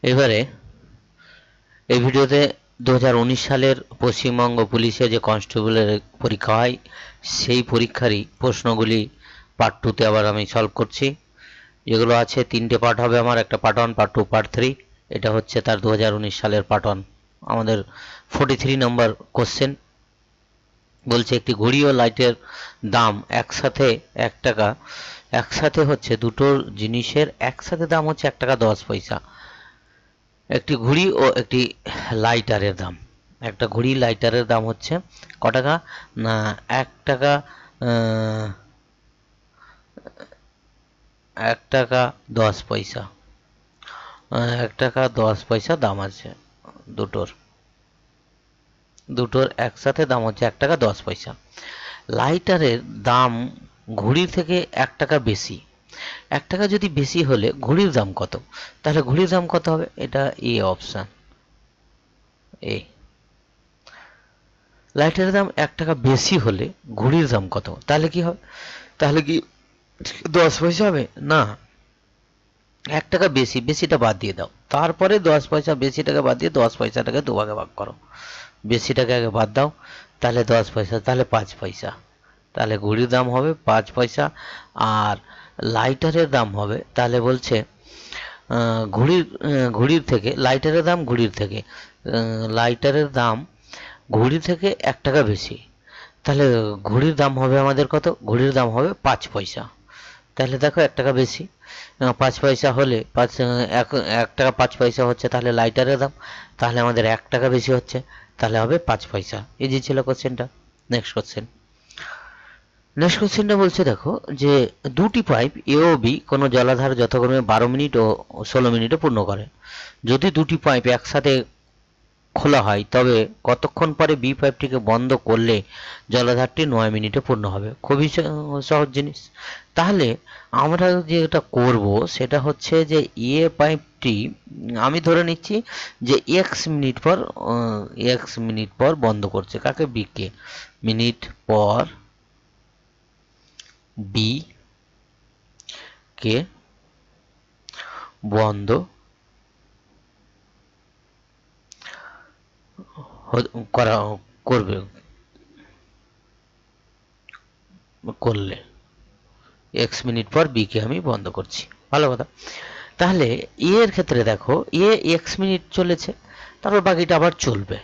এবারে এই ভিডিওতে 2019 সালের পশ্চিমবঙ্গ পুলিশে যে কনস্টেবলের পরীক্ষা হয় সেই পরীক্ষারই প্রশ্নগুলি পার্ট 2তে আবার আমি সলভ করছি। যেগুলো আছে 3টে পার্ট হবে আমার, একটা পার্ট 1, পার্ট 2, পার্ট 3। এটা হচ্ছে তার 2019 সালের পার্ট 1। আমাদের 43 নম্বর কোশ্চেন বলছে একটি ঘড়ি ও লাইটের দাম একসাথে 1 টাকা, একসাথে হচ্ছে দুটো জিনিসের একসাথে দাম হচ্ছে 1 টাকা 10 পয়সা। একটি ঘড়ি ও একটি লাইটারের দাম, একটা ঘড়ি লাইটারের দাম হচ্ছে ক টাকা না 1 টাকা, 1 টাকা 10 পয়সা, 1 টাকা 10 পয়সা দাম আছে দুটোর, দুটোর একসাথে দাম হচ্ছে 1 টাকা 10 পয়সা। লাইটারের দাম ঘড়ির থেকে 1 টাকা বেশি, 1 টাকা যদি বেশি হলে ঘড়ির দাম কত? তাহলে ঘড়ির দাম কত হবে? এটা এ অপশান, এ। লাইটারের দাম 1 টাকা বেশি হলে ঘড়ির দাম কত? তাহলে কি হবে? তাহলে কি 10 পয়সা হবে? না, 1 টাকা বেশি, বেশিটা বাদ দিয়ে দাও, তারপরে 10 পয়সা, বেশিটাকে বাদ দিয়ে 10 পয়সাটাকে দুভাগে ভাগ করো, বেশিটাকে আগে বাদ দাও, তাহলে 10 পয়সা, তাহলে 5 পয়সা, তাহলে ঘড়ির দাম হবে 5 পয়সা। আর লাইটারের দাম হবে, তাহলে বলছে ঘড়ির থেকে লাইটারের দাম ঘড়ির থেকে, লাইটারের দাম ঘড়ি থেকে 1 টাকা বেশি, তাহলে ঘড়ির দাম হবে আমাদের কত? ঘড়ির দাম হবে 5 পয়সা। তাহলে দেখো 1 টাকা বেশি, 5 পয়সা হলে 1 টাকা 5 পয়সা হচ্ছে তাহলে লাইটারের দাম, তাহলে আমাদের 1 টাকা বেশি হচ্ছে, তাহলে হবে 5 পয়সা। এই যে ছিল কোশ্চেনটা। নেক্সট কোশ্চেন, নেক্সট কোশ্চেনটা বলছে দেখো যে দুটি পাইপ এ ও বি কোনো জলাধার যথাক্রমে 12 মিনিট ও 16 মিনিটে পূর্ণ করে। যদি দুটি পাইপ একসাথে খোলা হয় তবে কতক্ষণ পরে বি পাইপটিকে বন্ধ করলে জলাধারটি 9 মিনিটে পূর্ণ হবে? খুবই সহজ জিনিস। তাহলে আমরা যেটা করব সেটা হচ্ছে যে এ পাইপটি আমি ধরে নিচ্ছি যে এক্স মিনিট পর বন্ধ করছে, কাকে? বি কে। মিনিট পর বি কে বন্ধ করা করবে, করলে এক্স মিনিট পর বি কে আমি বন্ধ করছি। ভালো কথা। তাহলে এ এর ক্ষেত্রে দেখো এ এক্স মিনিট চলেছে, তারপর বাকিটা আবার চলবে।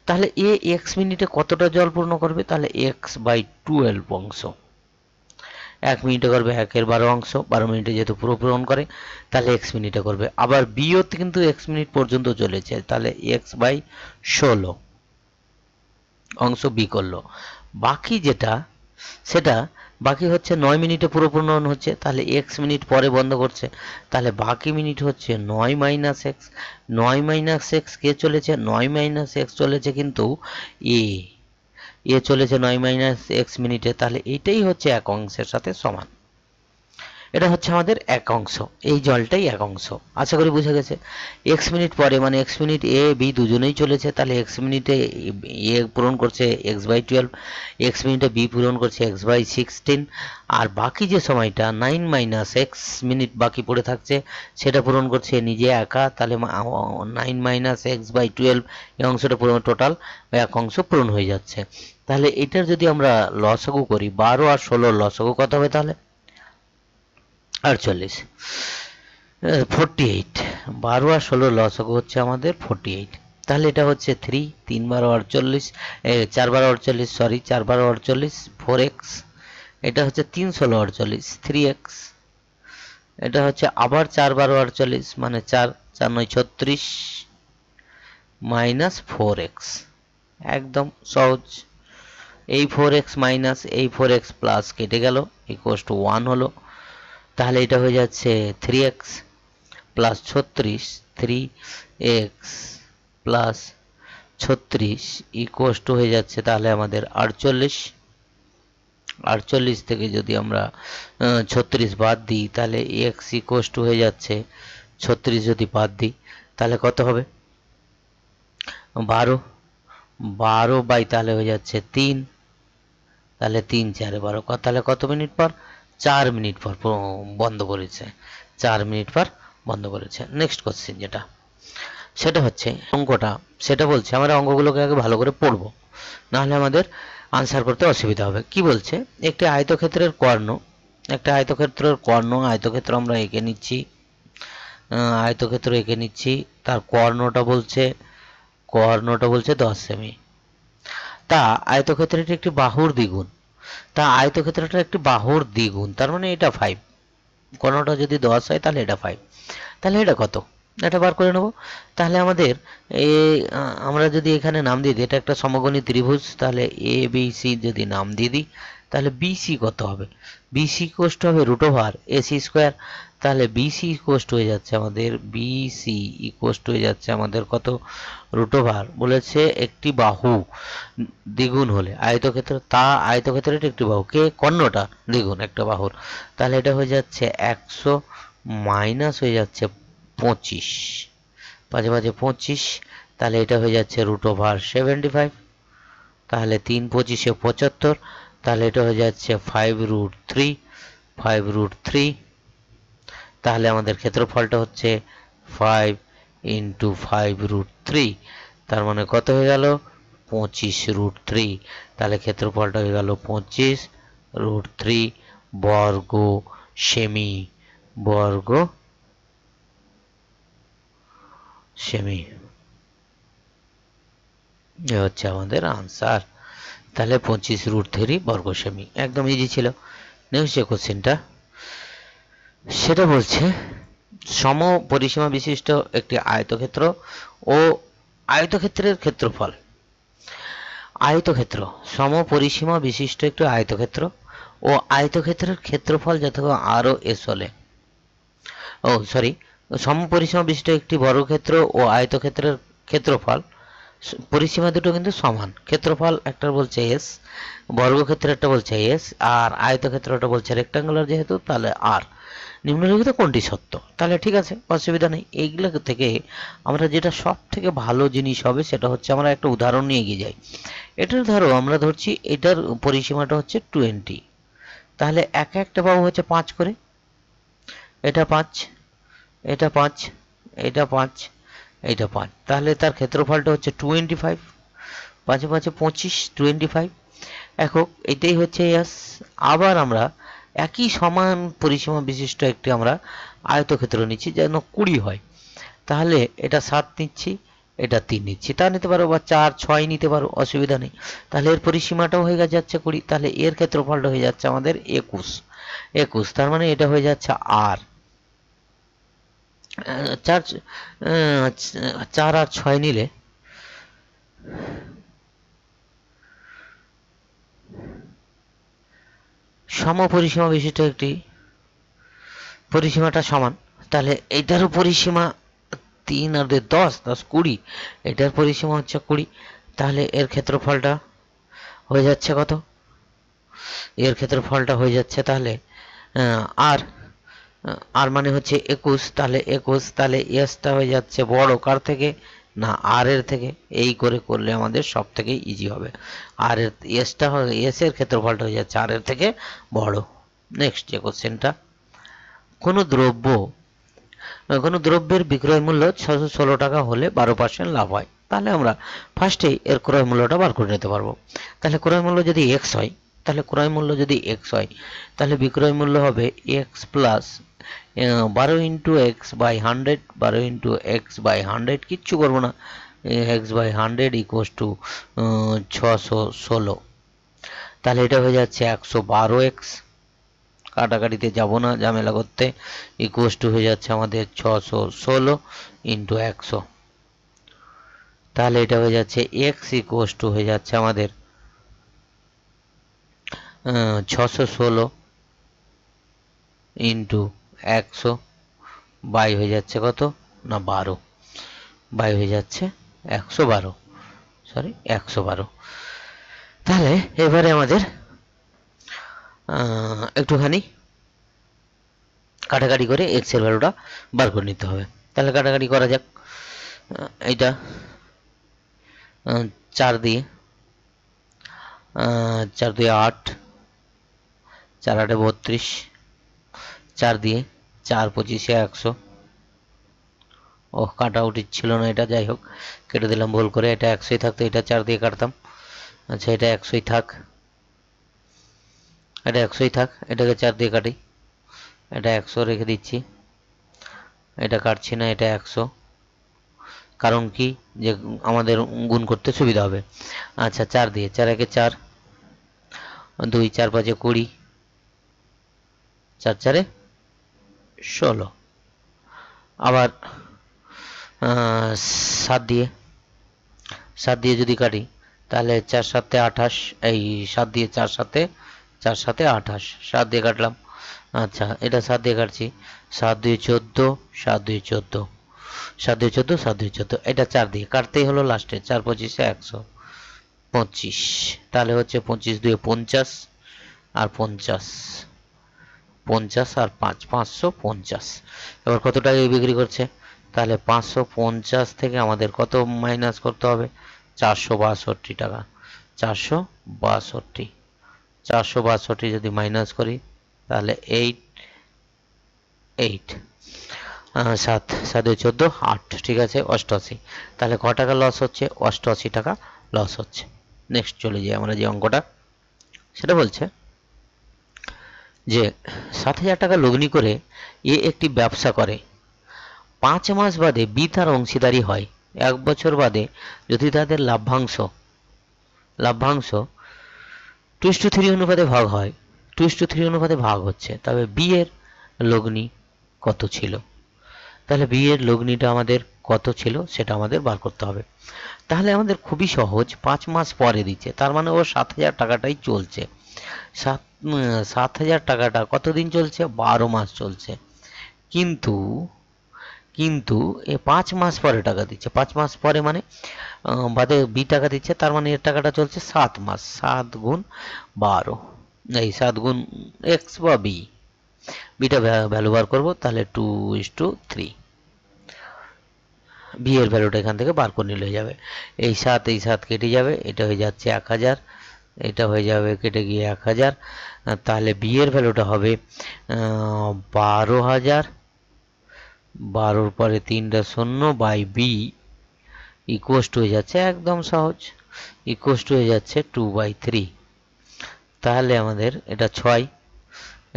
তাহলে এ এক্স মিনিটে কতটা জল পূর্ণ করবে? তাহলে x/12 অংশ, 1 মিনিটে করবে 1/12 অংশ, 12 মিনিটে যেহেতু পুরো পূরণ করে তাহলে এক্স মিনিটে করবে। আবার বিও কিন্তু এক্স মিনিট পর্যন্ত চলেছে, তাহলে x/16 অংশ বি করলো। বাকি যেটা সেটা বাকি হচ্ছে 9 মিনিটে পুরো পূরণ হচ্ছে, তাহলে এক্স মিনিট পরে বন্ধ করছে, তাহলে বাকি মিনিট হচ্ছে 9 মাইনাস এক্স। 9 মাইনাস এক্স কে চলেছে? 9 মাইনাস এক্স চলেছে কিন্তু এ, এ চলেছে 9 মাইনাস এক্স মিনিটে, তাহলে এটাই হচ্ছে এক অংশের সাথে সমান। এটা হচ্ছে আমাদের এক অংশ, এই জলটাই এক অংশ। আশা করি বুঝে গেছে। এক্স মিনিট পরে মানে এক্স মিনিট এ বি দুজনেই চলেছে, তাহলে এক্স মিনিটে এ পূরণ করছে x/12, এক্স মিনিটে বি পূরণ করছে x/16, আর বাকি যে সময়টা 9 মাইনাস এক্স মিনিট বাকি পড়ে থাকছে সেটা পূরণ করছে নিজে একা, তাহলে 9 মাইনাস x/12 এই অংশটা পূরণ, টোটাল এক অংশ পূরণ হয়ে যাচ্ছে। তাহলে এটার যদি আমরা লসাগু করি, 12 আর 16 লসাগু কত হবে? তাহলে 48, 48, 12 আর 16 লসাগু হচ্ছে আমাদের 48। তাহলে এটা হচ্ছে 3, 3 12 48, 4 12 48, সরি 4 12 48, 4x। এটা হচ্ছে 3 16 48, 3x। এটা হচ্ছে আবার 4 12 48 মানে 4 4 9 36 মাইনাস 4x। একদম সহজ। এই 4x মাইনাস এই 4x প্লাস কেটে গেল, ইকুয়ালস টু 1 হলো। তাহলে এটা হয়ে যাচ্ছে 3x plus 36, 3x plus 36 equals to হয়ে যাচ্ছে তাহলে আমাদের 48। 48 থেকে যদি আমরা 36 বাদ দিই তাহলে x ইকুয়ালস টু হয়ে যাচ্ছে 36, যদি বাদ দিই তাহলে কত হবে? 12, 12 বাই তাহলে হয়ে যাচ্ছে 3, তাহলে 3 4 12, তাহলে কত মিনিট পর? 4 মিনিট পর বন্ধ করেছে, 4 মিনিট পর বন্ধ করেছে। নেক্সট কোশ্চেন যেটা সেটা হচ্ছে অঙ্কটা, সেটা বলছে আমরা অঙ্কগুলোকে আগে ভালো করে পড়বো, নাহলে আমাদের আনসার করতে অসুবিধা হবে। কি বলছে, একটি আয়তক্ষেত্রের কর্ণ, একটা আয়তক্ষেত্রের কর্ণ, আয়তক্ষেত্র আমরা এঁকে নিচ্ছি, আয়তক্ষেত্র এঁকে নিচ্ছি, তার কর্ণটা বলছে 10 সেমি। তা আয়তক্ষেত্রটি একটি বাহুর দ্বিগুণ, তা আয়তক্ষেত্রটা একটি বাহুর দ্বিগুণ, তার মানে এটা 5, কর্ণটা যদি 10 হয় তাহলে এটা 5, তাহলে এটা কত, এটা বার করে নেব। তাহলে আমাদের আমরা যদি এখানে নাম দিয়ে দিই, এটা একটা সমকোণী ত্রিভুজ, তাহলে এ বি সি যদি নাম দিয়ে দিই, তাহলে বিসি কত হবে, বিসি কোষ্ট হবে √এসি স্কোয়ার। তাহলে বিসি কোষ্ট হয়ে যাচ্ছে আমাদের, বিসি ইকোষ্ট হয়ে যাচ্ছে আমাদের কত, √, বলেছে একটি বাহু দ্বিগুণ হলে আয়তক্ষেত্র, তা আয়তক্ষেত্রের একটি বাহু, কে কর্ণটা দ্বিগুণ একটা বাহুর, তাহলে এটা হয়ে যাচ্ছে 100 মাইনাস হয়ে যাচ্ছে 25, 5 5 25, তাহলে এটা হয়ে যাচ্ছে √75, তাহলে 3 25 75, তাহলে এটা হয়ে যাচ্ছে 5√3, তাহলে আমাদের ক্ষেত্রফলটা হচ্ছে 5 × 5√3, তার মানে কত হয়ে গেল 25√3, তাহলে ক্ষেত্রফলটা হয়ে গেল 25√3 বর্গ সেমি, বর্গ সেমি, এ হচ্ছে আমাদের আনসার। তাহলে 25√3 বর্গ সেমি, একদম ইজি ছিল। নেক্সট যে কোশ্চেনটা, সেটা বলছে সম পরিসীমা বিশিষ্ট একটি আয়তক্ষেত্র ও আয়তক্ষেত্রের ক্ষেত্রফল, আয়তক্ষেত্র সম পরিসীমা বিশিষ্ট একটি আয়তক্ষেত্র ও আয়তক্ষেত্রের ক্ষেত্রফল যথাক্রমে আর ও এস হলে, সমপরিসীমা বিশিষ্ট একটি বর্গক্ষেত্র ও আয়তক্ষেত্রের ক্ষেত্রফল, পরিসীমা দুটো কিন্তু সমান, ক্ষেত্রফল একটা বলছে এস, বর্গক্ষেত্র একটা বলছে এস, আর আয়তক্ষেত্রটা বলছে রেক্টাঙ্গুলার যেহেতু, তাহলে আর, নিম্নলিখিত কোনটি সত্য, তাহলে ঠিক আছে, অসুবিধা নেই। এইগুলো থেকে আমরা যেটা সব থেকে ভালো জিনিস হবে সেটা হচ্ছে আমরা একটা উদাহরণ নিয়ে এগিয়ে যাই। এটার ধরো আমরা ধরছি এটার পরিসীমাটা হচ্ছে 20, তাহলে একটা বাহু হচ্ছে 5 করে, এটা 5, এটা 5, এটা 5, এটা 5, তাহলে তার ক্ষেত্রফলটা হচ্ছে 25, 5 5 25, 25 একক, এটাই হচ্ছে এস। আবার আমরা একই সমান পরিসীমা বিশিষ্ট একটি আমরা আয়তক্ষেত্র নিচ্ছি যেন 20 হয়, তাহলে এটা 7 নিচ্ছি, এটা 3 নিচ্ছি, তা নিতে পারো, বা 4 6 নিতে পারো, অসুবিধা নেই। তাহলে এর পরিসীমাটাও হয়ে যাচ্ছে 20, তাহলে এর ক্ষেত্রফলটা হয়ে যাচ্ছে আমাদের 21, তার মানে এটা হয়ে যাচ্ছে আর 4, 4 আর 6 নিলে সমপরিসীমা বিশিষ্ট একটি, পরিসীমাটা সমান, তাহলে এইটারও পরিসীমা 3 আর 10 10 20, এটার পরিসীমা হচ্ছে 20, তাহলে এর ক্ষেত্রফলটা হয়ে যাচ্ছে কত, এর ক্ষেত্রফলটা হয়ে যাচ্ছে তাহলে আর, আর মানে হচ্ছে 21, তাহলে 21, তাহলে এসটা হয়ে যাচ্ছে বড় কার থেকে, না আর এর থেকে, এই করে করলে আমাদের সব থেকে ইজি হবে, আর এর এসটা এস এর ক্ষেত্রফলটা হয়ে যাচ্ছে আর এর থেকে বড়। নেক্সট যে কোশ্চেনটা, কোনো দ্রব্যের বিক্রয় মূল্য 616 টাকা হলে 12% লাভ হয়, তাহলে আমরা ফার্স্টেই এর ক্রয় মূল্যটা বার করে নিতে পারবো। তাহলে ক্রয় মূল্য যদি এক্স হয়, তাহলে ক্রয় মূল্য যদি এক্স হয়, তাহলে বিক্রয় মূল্য হবে এক্স প্লাস 12 × x/100, 12 × x/100, কিচ্ছু করবো না, x/100 = 616, তাহলে এটা হয়ে যাচ্ছে 112x, কাটাকাটিতে যাব না ঝামেলা করতে, হয়ে যাচ্ছে আমাদের 616 × 100, তাহলে এটা হয়ে যাচ্ছে x হয়ে যাচ্ছে আমাদের 616 × 100, বাই হয়ে যাচ্ছে কত, না 12, বাই হয়ে যাচ্ছে 112, 112। তাহলে এবারে আমাদের একটুখানি কাটাকাটি করে এক্স এর ভ্যালুটা বার করে নিতে হবে, তাহলে কাটাকাটি করা যাক। এইটা 4 দিয়ে 4 2 8, 4 8 32, 4 দিয়ে 4 25 100, ও কাটা উচিত ছিল না, এটা যাই হোক কেটে দিলাম ভুল করে। এটা 100ই থাকতো, এটা 4 দিয়ে কাটতাম। আচ্ছা এটা 100ই থাক, এটা 100ই থাক, এটাকে 4 দিয়ে কাটি। এটা 100 রেখে দিচ্ছি, এটা কাটছি না, এটা 100। কারণ কি, যে আমাদের গুণ করতে সুবিধা হবে। আচ্ছা 4 দিয়ে, 4 একে 4, 2 4 5 20, 4 4 16। আবার 7 দিয়ে, 7 দিয়ে যদি কাটি তাহলে 4 7 28, এই 7 দিয়ে 4 7 4 7 28, 7 দিয়ে কাটলাম। আচ্ছা এটা 7 দিয়ে কাটছি, 7 2 14, 7 2 14, 7 2 14, 7 2 14, এটা 4 দিয়ে কাটতেই হলো লাস্টে। 4 25 125, তাহলে হচ্ছে 25 2 50 আর 50, 50 আর 5 550। এবার কত টাকায় বিক্রি করছে, তাহলে 550 থেকে আমাদের কত মাইনাস করতে হবে, 462 টাকা। 462, 462 যদি মাইনাস করি তাহলে 8 8, 7 7 14 8, ঠিক আছে 88। তাহলে ক টাকা লস হচ্ছে, 88 টাকা লস হচ্ছে। নেক্সট চলে যাই আমরা যে অঙ্কটা, সেটা বলছে যে 7,000 টাকা লগ্নি করে এ একটি ব্যবসা করে। 5 মাস বাদে বি তার অংশীদারি হয়। 1 বছর বাদে যদি তাদের লাভ্যাংশ 2:3 অনুপাতে ভাগ হয়, 2:3 অনুপাতে ভাগ হচ্ছে, তবে বি এর লগ্নি কত ছিল। তাহলে বি এর লগ্নিটা আমাদের কত ছিল সেটা আমাদের বার করতে হবে। তাহলে আমাদের খুবই সহজ, 5 মাস পরে দিচ্ছে, তার মানে ও 7,000 টাকাটাই চলছে। 7,000 টাকাটা কতদিন চলছে, 12 মাস চলছে। কিন্তু কিন্তু এ 5 মাস পরে টাকা দিচ্ছে, 5 মাস পরে মানে বাদে বি টাকা দিচ্ছে, তার মানে এর টাকাটা চলছে 7 মাস। 7 গুণ 12, এই 7 গুণ এক্স বা বি, বিটা ভ্যালু বার করবো, তাহলে 2:3। বি এর ভ্যালুটা এখান থেকে বার করে নিলে হয়ে যাবে। এই 7 কেটে যাবে, এটা হয়ে যাচ্ছে 1000, এটা হয়ে যাবে কেটে গিয়ে 1000। তাহলে বি এর ভ্যালুটা হবে 12,000, 12-র পরে 3টা 0 বাই বি ইকুয়াস হয়ে যাচ্ছে, একদম সহজ, ইকুয়াস হয়ে যাচ্ছে 2/3। তাহলে আমাদের এটা 6,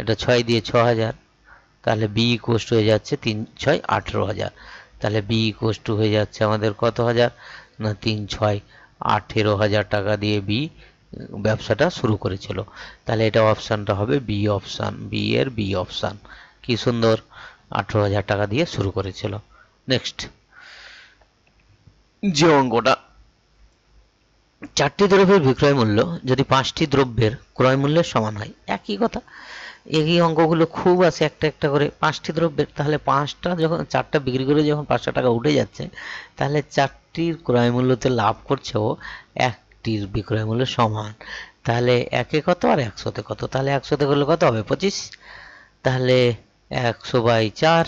এটা 6 দিয়ে 6,000, তাহলে বি ইকুয়াস হয়ে যাচ্ছে 3 6 18,000। তাহলে বি ইকুয়াস হয়ে যাচ্ছে আমাদের কত হাজার না, 3 6 18,000 টাকা দিয়ে বি ব্যবসাটা শুরু করেছিল। তাহলে এটা অপশানটা হবে বি অপশান, বি এর বি অপশান। কি সুন্দর, 18,000 টাকা দিয়ে শুরু করেছিল। নেক্সট যে অঙ্কটা, 4টি দ্রব্যের বিক্রয় মূল্য যদি 5টি দ্রব্যের ক্রয় মূল্যের সমান হয়। একই কথা, এই অঙ্কগুলো খুব আছে একটা একটা করে। 5টি দ্রব্যের, তাহলে 5টা যখন 4টা বিক্রি করে যখন 500 টাকা উঠে যাচ্ছে, তাহলে 4টির ক্রয় মূল্যতে লাভ করছে ও 1টির বিক্রয় মূল্য সমান। তাহলে 1-এ কত আর 100-তে কত, তাহলে 100-তে করলে কত হবে 25, তাহলে 100/4,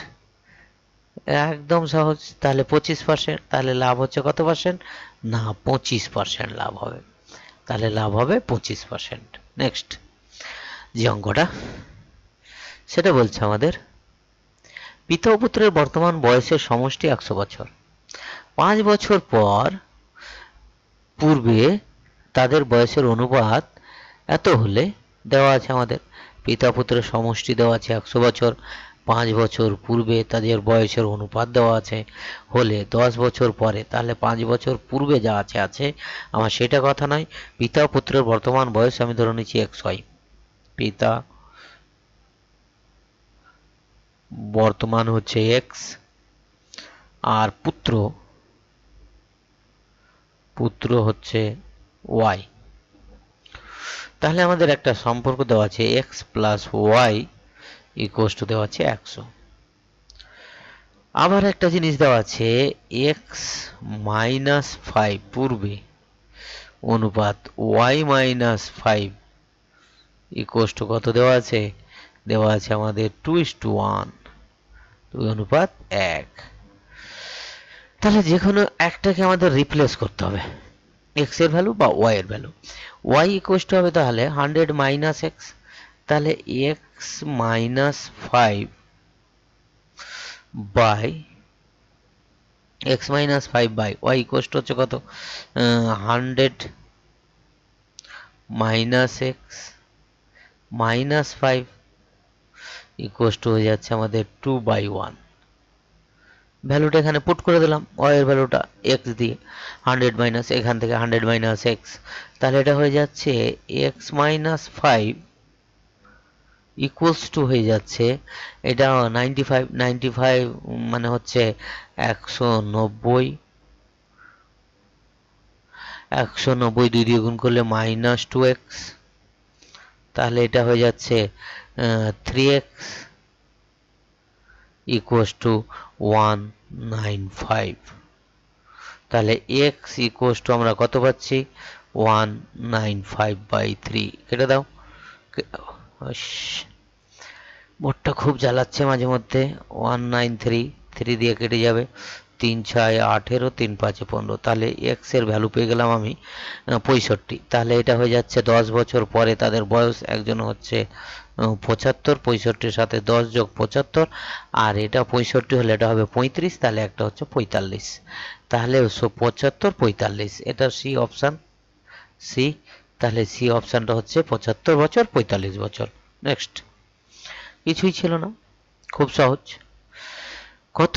একদম সহজ। তাহলে 25%, তাহলে লাভ হচ্ছে কত পার্সেন্ট না, 25% লাভ হবে। তাহলে লাভ হবে 25%। নেক্সট যে অঙ্কটা, সেটা বলছে আমাদের পিতা ও পুত্রের বর্তমান বয়সের সমষ্টি 100 বছর। 5 বছর পূর্বে তাদের বয়সের অনুপাত এত হলে, দেওয়া আছে আমাদের পিতা পুত্রের সমষ্টি দেওয়া আছে 100 বছর, 5 বছর পূর্বে তাদের বয়সের অনুপাত দেওয়া আছে হলে 10 বছর পরে, তাহলে 5 বছর পূর্বে যা আছে আমার সেটা কথা নয়। পিতা ও পুত্রের বর্তমান বয়স আমি ধরে নিচ্ছি x হয়। পিতা বর্তমান হচ্ছে x, আর পুত্র হচ্ছে y। তাহলে আমাদের একটা সম্পর্ক দেওয়া আছে x plus y equals to দেওয়া আছে 100। আবার একটা জিনিস দেওয়া আছে x মাইনাস 5 পূর্বে অনুপাত y মাইনাস 5 ইকুয়ালস টু কত দেওয়া আছে, দেওয়া আছে আমাদের 2:1, 2 অনুপাত 1। তাহলে যে কোনো একটাকে আমাদের রিপ্লেস করতে হবে, x এর ভ্যালু বা y এর ভ্যালু। y ইকুয়ালস টু হবে তাহলে 100 মাইনাস x, তাহলে x minus 5 by x minus five by y equal হচ্ছে কত, 100 minus x minus five equal হয়ে যাচ্ছে আমাদের 2/1। ভ্যালুটা এখানে পুট করে দিলাম, ওয়াই এর ভ্যালুটা এক্স দিয়ে, 100 মাইনাস এখান থেকে 100 মাইনাস এক্স, তাহলে এটা হয়ে যাচ্ছে x minus five equals to হয়ে যাচ্ছে এটা 95, 95 মানে হচ্ছে 190, 190 2 দিয়ে গুণ করলে মাইনাস 2x, তাহলে এটা হয়ে যাচ্ছে 3x ইকুয়ালস টু 195। তাহলে x ইকুয়ালস টু আমরা কত পাচ্ছি, 195/3। কেটে দাও, বোর্ডটা খুব জ্বালাচ্ছে মাঝে মধ্যে। 193, 3 দিয়ে কেটে যাবে, 3 6 18, 3 5 15, তাহলে এক্স এর ভ্যালু পেয়ে গেলাম আমি 65। তাহলে এটা হয়ে যাচ্ছে 10 বছর পরে তাদের বয়স, একজন হচ্ছে 75, 65 সাথে 10 যোগ 75, আর এটা 65 হলে এটা হবে 35, তাহলে একটা হচ্ছে 45। তাহলে 75 45, এটা সি অপশান, সি। তাহলে সি অপশানটা হচ্ছে 75 বছর 45 বছর। নেক্সট, কিছুই ছিল না, খুব সহজ। কত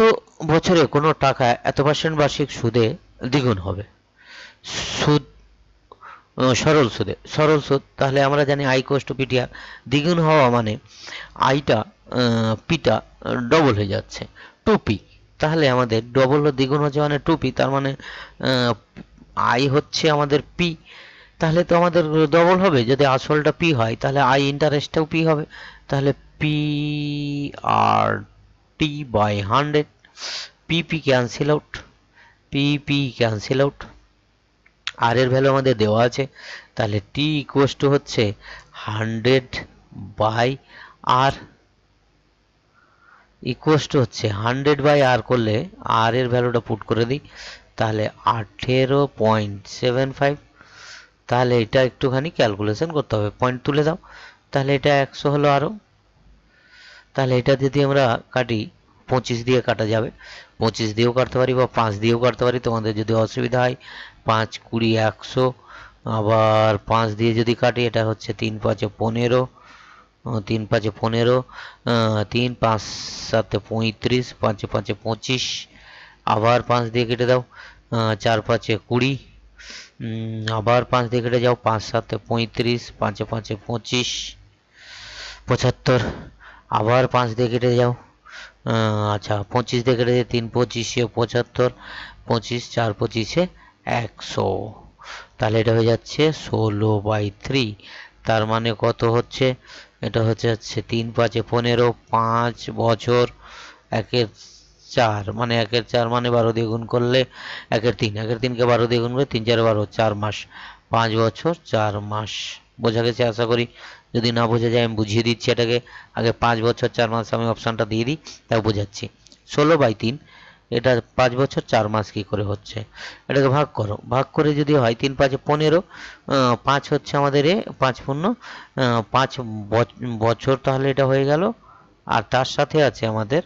বছরে কোনো টাকা এত % বার্ষিক সুদে দ্বিগুণ হবে? সুদ, সরল সুদে, সরল সুদ। তাহলে আমরা জানি আই কোস টু পিটিআর, দ্বিগুণ হওয়া মানে আইটা পিটা ডবল হয়ে যাচ্ছে, 2p। তাহলে আমাদের ডবল দ্বিগুণ হচ্ছে মানে 2p, তার মানে আই হচ্ছে আমাদের পি, তাহলে তো আমাদের ডবল হবে। যদি আসলটা পি হয় তাহলে আই ইন্টারেস্টটাও পি হবে, তাহলে P R T by 100, PP cancel out, PP cancel out, R এর ভ্যালু আমাদের দেওয়া আছে, তাহলে টি ইকুয়াস টু হচ্ছে 100/r, ইকুয়াস টু হচ্ছে 100/r করলে আর এর ভ্যালুটা পুট করে দিই, তাহলে 18.75। তাহলে এটা একটুখানি ক্যালকুলেশন করতে হবে, পয়েন্ট তুলে দাও, তাহলে এটা 100 হলো আরও। তাহলে এটা যদি আমরা কাটি, 25 দিয়ে কাটা যাবে, 25 দিয়েও কাটতে পারি বা 5 দিয়েও কাটতে পারি, তোমাদের যদি অসুবিধা হয়। 5 20 100, আবার 5 দিয়ে যদি কাটি এটা হচ্ছে 3 5 15, 3 5 15, 3 5 7 35, 5 5 25, আবার 5 দিয়ে কেটে দাও, 4 5 20, আবার 5 দিয়ে কেটে যাও, 5 7 35, 5 5 25, 75, আবার 5 দিয়ে কেটে যাও, আচ্ছা 25 দিয়ে কেটে দিয়ে 3 25 75, 25 4 25 100, তাহলে এটা হয়ে যাচ্ছে 16/3। তার মানে কত হচ্ছে, এটা হচ্ছে 3 5 15, 5 বছর 1/4, মানে 1/4 মানে 12 দিয়ে গুণ করলে 1/3, 1/3কে 12 দিয়ে গুণ করলে 3 4 12, 4 মাস, 5 বছর 4 মাস। বোঝা গেছে আশা করি, যদি না বোঝা যায় আমি বুঝিয়ে দিচ্ছি এটাকে। আগে 5 বছর 4 মাস আমি অপশানটা দিয়ে দিই, তাও বোঝাচ্ছি। 16/3, এটা 5 বছর 4 মাস কি করে হচ্ছে, এটাকে ভাগ করো, ভাগ করে যদি হয় 3 5 15, 5 হচ্ছে আমাদের 5 পূর্ণ 5 বছর, তাহলে এটা হয়ে গেল। আর তার সাথে আছে আমাদের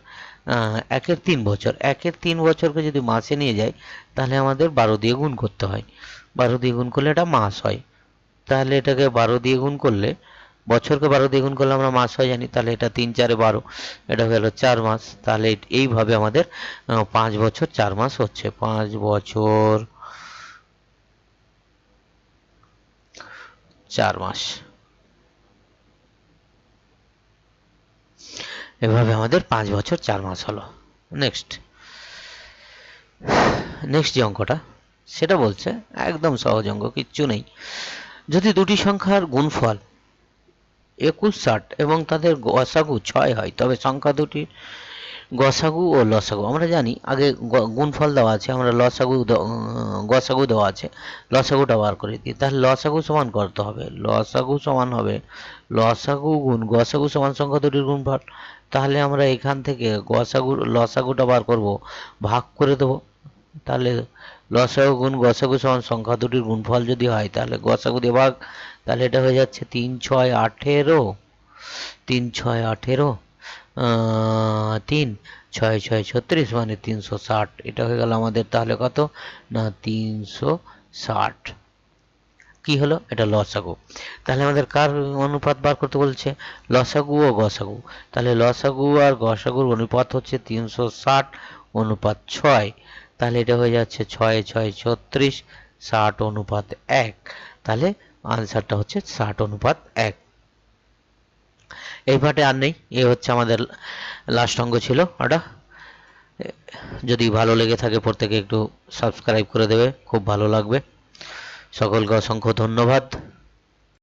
1/3 বছর, 1/3 বছরকে যদি মাসে নিয়ে যায় তাহলে আমাদের 12 দিয়ে গুণ করতে হয়, 12 দিয়ে গুণ করলে এটা মাস হয়। তাহলে এটাকে 12 দিয়ে গুণ করলে, বছরকে 12 দিয়ে গুণ করলে আমরা মাস হয় জানি, তাহলে এটা 3 4 12, এটা হয়ে গেল 4 মাস। তাহলে এইভাবে আমাদের 5 বছর 4 মাস হচ্ছে, 5 বছর 4 মাস, এভাবে আমাদের 5 বছর 4 মাস হলো। নেক্সট, নেক্সট যে অঙ্কটা সেটা বলছে একদম সহজ অঙ্ক, কিচ্ছু নেই। যদি দুটি সংখ্যার গুণফল 21 60 এবং তাদের গসাগু 6 হয়, তবে সংখ্যা দুটির গসাগু ও লসাগু, আমরা জানি আগে গুণফল দেওয়া আছে, আমরা গসাগু দেওয়া আছে, লসাগুটা বার করে দিই। তাহলে লসাগু সমান করতে হবে, লসাগু সমান হবে লসাগু গুণ গসাগু সমান সংখ্যা দুটির গুণফল। তাহলে আমরা এখান থেকে লসাগুটা বার করব, ভাগ করে দেবো। তাহলে লসাগু গুণ গসাগু সমান সংখ্যা দুটির গুণফল যদি হয় তাহলে গসাগু দিয়ে ভাগ, তাহলে এটা হয়ে যাচ্ছে 3 6 18, 3 6 18, তিন, ছয় ছয় 36 মানে 360। এটা হয়ে গেল আমাদের তাহলে কত না 360। কি হলো? এটা লসাগু। তাহলে আমাদের কার অনুপাত বার করতে বলছে? লসাগু ও গসাগু। তাহলে লসাগু আর গসাগুর অনুপাত হচ্ছে 360 অনুপাত 6। তাহলে এটা হয়ে যাচ্ছে 6 6 36, 60 অনুপাত 1। তাহলে আনসারটা হচ্ছে 60 অনুপাত 1। এই পার্টে আর নেই, এ হচ্ছে আমাদের লাস্ট অঙ্ক ছিল ওটা। যদি ভালো লেগে থাকে প্রত্যেকে একটু সাবস্ক্রাইব করে দেবে, খুব ভালো লাগবে। সকলকে অসংখ্য ধন্যবাদ।